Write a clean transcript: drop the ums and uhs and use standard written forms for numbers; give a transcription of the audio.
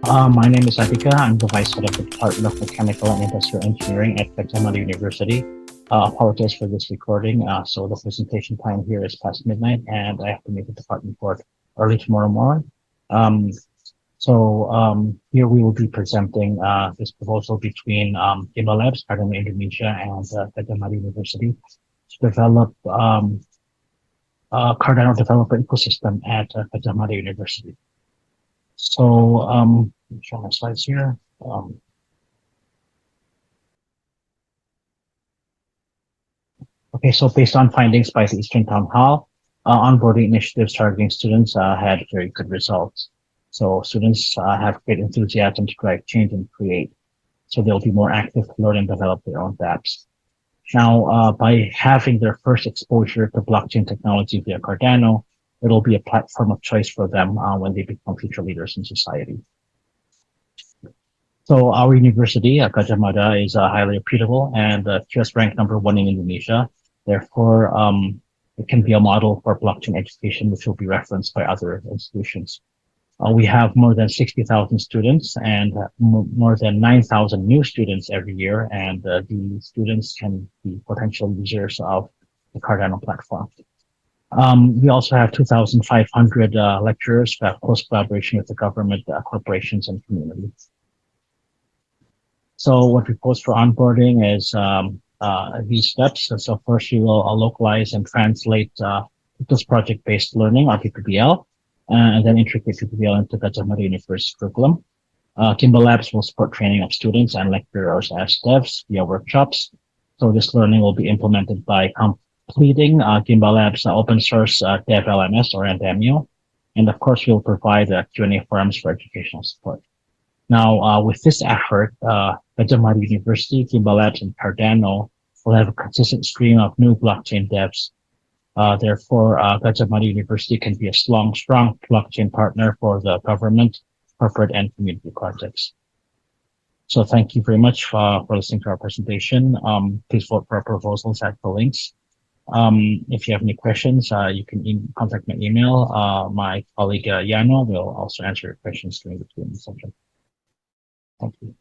My name is Adhika. I'm the Vice Head of the Department of Mechanical and Industrial Engineering at Gadjah Mada University. Apologize for this recording. So the presentation time here is past midnight and I have to make the department report early tomorrow morning. Here we will be presenting this proposal between Gimbalabs, Indonesia, and Gadjah Mada University to develop Cardano developer ecosystem at Gadjah Mada University. Let me show my slides here. Okay, so based on findings by the Eastern Town Hall, onboarding initiatives targeting students had very good results. So students have great enthusiasm to drive change and create. So they'll be more active to learn and develop their own apps. Now, by having their first exposure to blockchain technology via Cardano, it'll be a platform of choice for them when they become future leaders in society. So our university, Gadjah Mada, is highly reputable and just ranked #1 in Indonesia. Therefore, it can be a model for blockchain education, which will be referenced by other institutions. We have more than 60,000 students and more than 9,000 new students every year, and the students can be potential users of the Cardano platform. We also have 2,500 lecturers who have close collaboration with the government, corporations, and communities. So what we post for onboarding is these steps. So first we will localize and translate this project-based learning, or PPBL, and then integrate PPBL into Gadjah Mada University curriculum. Gimbalabs will support training of students and lecturers as devs via workshops. So this learning will be implemented by completing Gimbalabs open source dev LMS or NDEMU. And of course, we'll provide Q&A forums for educational support. Now, with this effort, Gadjah Mada University, Gimbalabs, and Cardano will have a consistent stream of new blockchain devs. Therefore, Gadjah Mada University can be a strong blockchain partner for the government, corporate, and community projects. So thank you very much for listening to our presentation. Please vote for our proposals at the links. If you have any questions, you can contact my email. My colleague Yano will also answer your questions during the Q&A session. Thank you.